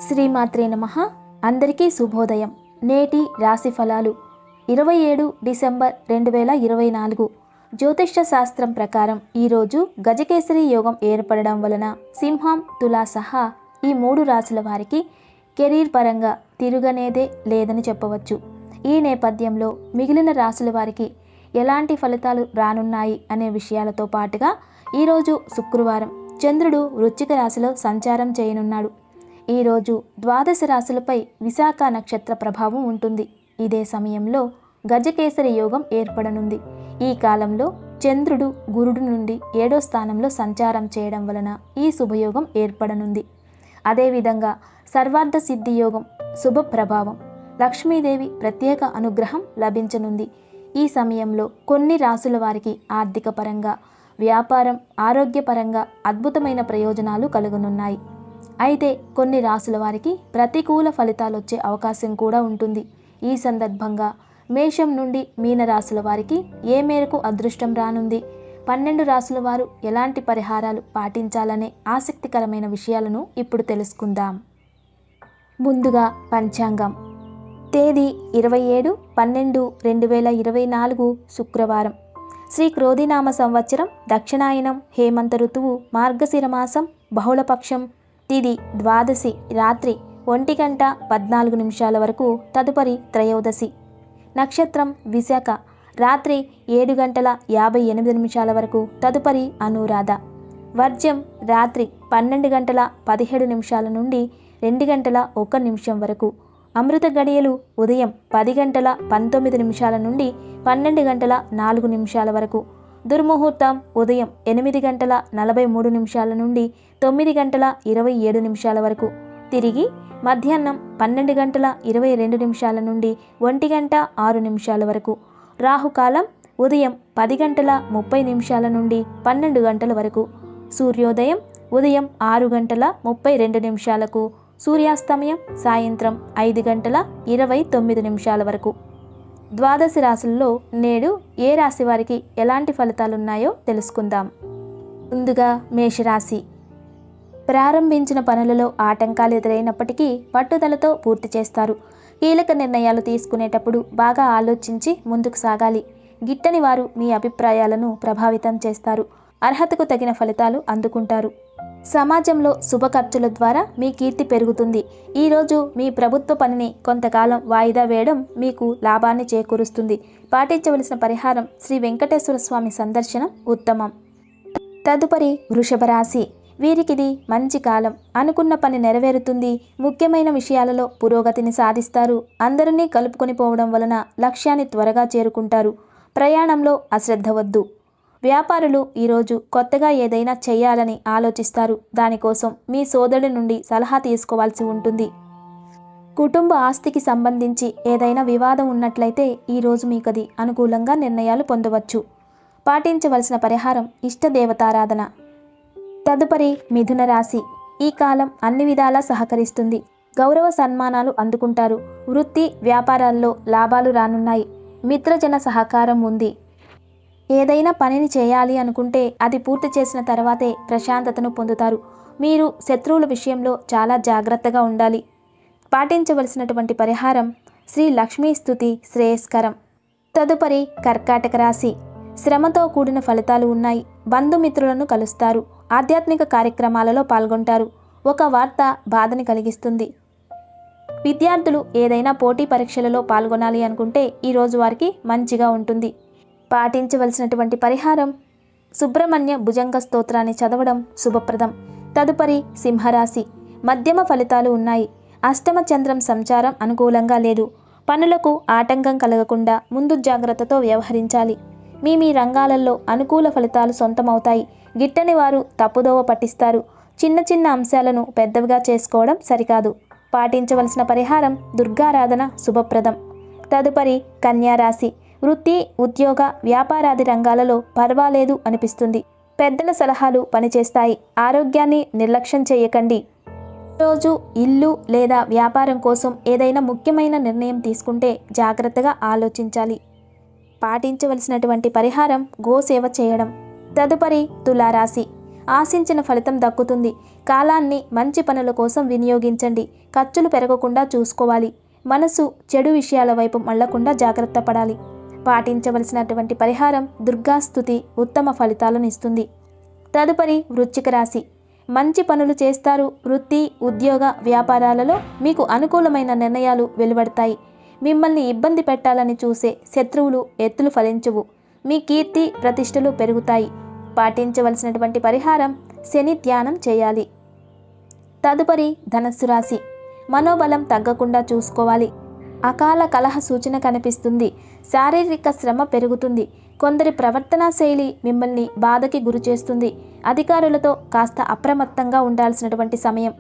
శ్రీమాత్రే నమః. అందరికీ శుభోదయం. నేటి రాశి ఫలాలు 27 డిసెంబర్ 2024. జ్యోతిష్య శాస్త్రం ప్రకారం ఈరోజు గజకేసరి యోగం ఏర్పడడం వలన సింహం, తులా సహా ఈ 3 రాశుల వారికి కెరీర్ పరంగా తిరుగనేదే లేదని చెప్పవచ్చు. ఈ నేపథ్యంలో మిగిలిన రాశుల వారికి ఎలాంటి ఫలితాలు రానున్నాయి అనే విషయాలతో పాటుగా ఈరోజు శుక్రవారం చంద్రుడు వృశ్చిక రాశిలో సంచారం చేయనున్నాడు. ఈరోజు ద్వాదశ రాశులపై విశాఖ నక్షత్ర ప్రభావం ఉంటుంది. ఇదే సమయంలో గజకేసరి యోగం ఏర్పడనుంది. ఈ కాలంలో చంద్రుడు గురుడు నుండి 7వ స్థానంలో సంచారం చేయడం వలన ఈ శుభయోగం ఏర్పడనుంది. అదేవిధంగా సర్వార్థ సిద్ధి యోగం, శుభ ప్రభావం, లక్ష్మీదేవి ప్రత్యేక అనుగ్రహం లభించనుంది. ఈ సమయంలో కొన్ని రాశుల వారికి ఆర్థిక పరంగా, వ్యాపారం, ఆరోగ్యపరంగా అద్భుతమైన ప్రయోజనాలు కలుగనున్నాయి. అయితే కొన్ని రాశుల వారికి ప్రతికూల ఫలితాలు వచ్చే అవకాశం కూడా ఉంటుంది. ఈ సందర్భంగా మేషం నుండి మీన రాశుల వారికి ఏ మేరకు అదృష్టం రానుంది, 12 రాశుల వారు ఎలాంటి పరిహారాలు పాటించాలనే ఆసక్తికరమైన విషయాలను ఇప్పుడు తెలుసుకుందాం. ముందుగా పంచాంగం. తేదీ 27/12/2024 శుక్రవారం. శ్రీ క్రోధినామ సంవత్సరం, దక్షిణాయనం, హేమంత ఋతువు, మార్గశిర మాసం, బహుళపక్షం, తిది ద్వాదశి, రాత్రి 1:14 వరకు, తదుపరి త్రయోదశి. నక్షత్రం విశాఖ, రాత్రి 7:58 వరకు, తదుపరి అనురాధ. వర్జ్యం రాత్రి 12:17 నుండి 2:01 వరకు. అమృత గడియలు ఉదయం 10:19 నుండి 12:04 వరకు. దుర్ముహూర్తం ఉదయం 8:43 నుండి 9:27 వరకు. తిరిగి మధ్యాహ్నం 12:22 నుండి 1:06 వరకు. రాహుకాలం ఉదయం 10:30 నుండి 12 వరకు. సూర్యోదయం ఉదయం 6:32 సూర్యాస్తమయం సాయంత్రం 5:29 వరకు. ద్వాదశ రాశుల్లో నేడు ఏ రాశి వారికి ఎలాంటి ఫలితాలున్నాయో తెలుసుకుందాం. ముందుగా మేషరాశి. ప్రారంభించిన పనులలో ఆటంకాలు ఎదురైనప్పటికీ పట్టుదలతో పూర్తి చేస్తారు. కీలక నిర్ణయాలు తీసుకునేటప్పుడు బాగా ఆలోచించి ముందుకు సాగాలి. గిట్టని వారు మీ అభిప్రాయాలను ప్రభావితం చేస్తారు. అర్హతకు తగిన ఫలితాలు అందుకుంటారు. సమాజంలో శుభ ఖర్చుల ద్వారా మీ కీర్తి పెరుగుతుంది. ఈరోజు మీ ప్రభుత్వ పనిని కొంతకాలం వాయిదా వేయడం మీకు లాభాన్ని చేకూరుస్తుంది. పాటించవలసిన పరిహారం శ్రీ వెంకటేశ్వర స్వామి సందర్శనం ఉత్తమం. తదుపరి వృషభ రాశి. వీరికిది మంచి కాలం. అనుకున్న పని నెరవేరుతుంది. ముఖ్యమైన విషయాలలో పురోగతిని సాధిస్తారు. అందరినీ కలుపుకొని పోవడం వలన లక్ష్యాన్ని త్వరగా చేరుకుంటారు. ప్రయాణంలో అశ్రద్ధ వద్దు. వ్యాపారులు ఈరోజు కొత్తగా ఏదైనా చేయాలని ఆలోచిస్తారు. దానికోసం మీ సోదరుడి నుండి సలహా తీసుకోవాల్సి ఉంటుంది. కుటుంబ ఆస్తికి సంబంధించి ఏదైనా వివాదం ఉన్నట్లయితే ఈరోజు మీకది అనుకూలంగా నిర్ణయాలు పొందవచ్చు. పాటించవలసిన పరిహారం ఇష్టదేవతారాధన. తదుపరి మిథున రాశి. ఈ కాలం అన్ని విధాలా సహకరిస్తుంది. గౌరవ సన్మానాలు అందుకుంటారు. వృత్తి వ్యాపారాల్లో లాభాలు రానున్నాయి. మిత్రజన సహకారం ఉంది. ఏదైనా పనిని చేయాలి అనుకుంటే అది పూర్తి చేసిన తర్వాతే ప్రశాంతతను పొందుతారు. మీరు శత్రువుల విషయంలో చాలా జాగ్రత్తగా ఉండాలి. పాటించవలసినటువంటి పరిహారం శ్రీ లక్ష్మీ స్తుతి శ్రేయస్కరం. తదుపరి కర్కాటక రాశి. శ్రమతో కూడిన ఫలితాలు ఉన్నాయి. బంధుమిత్రులను కలుస్తారు. ఆధ్యాత్మిక కార్యక్రమాలలో పాల్గొంటారు. ఒక వార్త బాధని కలిగిస్తుంది. విద్యార్థులు ఏదైనా పోటీ పరీక్షలలో పాల్గొనాలి అనుకుంటే ఈరోజు వారికి మంచిగా ఉంటుంది. పాటించవలసినటువంటి పరిహారం సుబ్రహ్మణ్య భుజంగ స్తోత్రాన్ని చదవడం శుభప్రదం. తదుపరి సింహరాశి. మధ్యమ ఫలితాలు ఉన్నాయి. అష్టమ చంద్రం సంచారం అనుకూలంగా లేదు. పనులకు ఆటంకం కలగకుండా ముందు జాగ్రత్తతో వ్యవహరించాలి. మీ రంగాలలో అనుకూల ఫలితాలు సొంతమవుతాయి. గిట్టని వారు తప్పుదోవ పట్టిస్తారు. చిన్న చిన్న అంశాలను పెద్దవిగా చేసుకోవడం సరికాదు. పాటించవలసిన పరిహారం దుర్గారాధన శుభప్రదం. తదుపరి కన్యారాశి. వృత్తి, ఉద్యోగ, వ్యాపారాది రంగాలలో పర్వాలేదు అనిపిస్తుంది. పెద్దల సలహాలు పనిచేస్తాయి. ఆరోగ్యాన్ని నిర్లక్ష్యం చేయకండి. రోజు ఇల్లు లేదా వ్యాపారం కోసం ఏదైనా ముఖ్యమైన నిర్ణయం తీసుకుంటే జాగ్రత్తగా ఆలోచించాలి. పాటించవలసినటువంటి పరిహారం గోసేవ చేయడం. తదుపరి తులారాశి. ఆశించిన ఫలితం దక్కుతుంది. కాలాన్ని మంచి పనుల కోసం వినియోగించండి. ఖర్చులు పెరగకుండా చూసుకోవాలి. మనసు చెడు విషయాల వైపు మళ్లకుండా జాగ్రత్త పడాలి. పాటించవలసినటువంటి పరిహారం దుర్గాస్తుతి ఉత్తమ ఫలితాలను ఇస్తుంది. తదుపరి వృశ్చిక రాశి. మంచి పనులు చేస్తారు. వృత్తి, ఉద్యోగ, వ్యాపారాలలో మీకు అనుకూలమైన నిర్ణయాలు వెలువడతాయి. మిమ్మల్ని ఇబ్బంది పెట్టాలని చూసే శత్రువులు ఎత్తులు ఫలించవు. మీ కీర్తి ప్రతిష్టలు పెరుగుతాయి. పాటించవలసినటువంటి పరిహారం శని ధ్యానం చేయాలి. తదుపరి ధనస్సు రాశి. మనోబలం తగ్గకుండా చూసుకోవాలి. అకాల కలహ సూచన కనిపిస్తుంది. శారీరక శ్రమ పెరుగుతుంది. కొందరి ప్రవర్తనా శైలి మిమ్మల్ని బాధకి గురి చేస్తుంది. అధికారులతో కాస్త అప్రమత్తంగా ఉండాల్సినటువంటి సమయం.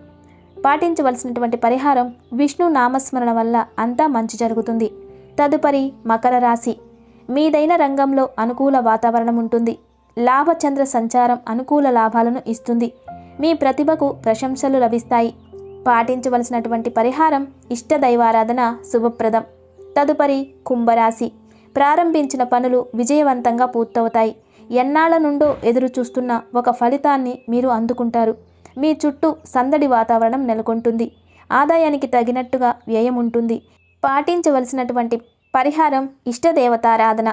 పాటించవలసినటువంటి పరిహారం విష్ణు నామస్మరణ వల్ల అంతా మంచి జరుగుతుంది. తదుపరి మకర రాశి. మీదైన రంగంలో అనుకూల వాతావరణం ఉంటుంది. లాభచంద్ర సంచారం అనుకూల లాభాలను ఇస్తుంది. మీ ప్రతిభకు ప్రశంసలు లభిస్తాయి. పాటించవలసినటువంటి పరిహారం ఇష్టదైవారాధన శుభప్రదం. తదుపరి కుంభరాశి. ప్రారంభించిన పనులు విజయవంతంగా పూర్తవుతాయి. ఎన్నాళ్ల నుండో ఎదురు చూస్తున్న ఒక ఫలితాన్ని మీరు అందుకుంటారు. మీ చుట్టూ సందడి వాతావరణం నెలకొంటుంది. ఆదాయానికి తగినట్టుగా వ్యయం ఉంటుంది. పాటించవలసినటువంటి పరిహారం ఇష్టదేవతారాధన.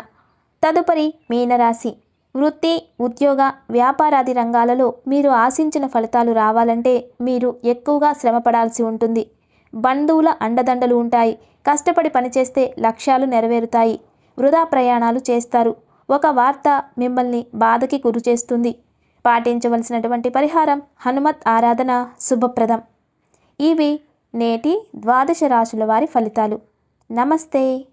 తదుపరి మీనరాశి. వృత్తి, ఉద్యోగ, వ్యాపారాది రంగాలలో మీరు ఆశించిన ఫలితాలు రావాలంటే మీరు ఎక్కువగా శ్రమపడాల్సి ఉంటుంది. బంధువుల అండదండలు ఉంటాయి. కష్టపడి పనిచేస్తే లక్ష్యాలు నెరవేరుతాయి. వృధా ప్రయాణాలు చేస్తారు. ఒక వార్త మిమ్మల్ని బాధకి గురి చేస్తుంది. పాటించవలసినటువంటి పరిహారం హనుమత్ ఆరాధన శుభప్రదం. ఇవి నేటి 12 రాశుల వారి ఫలితాలు. నమస్తే.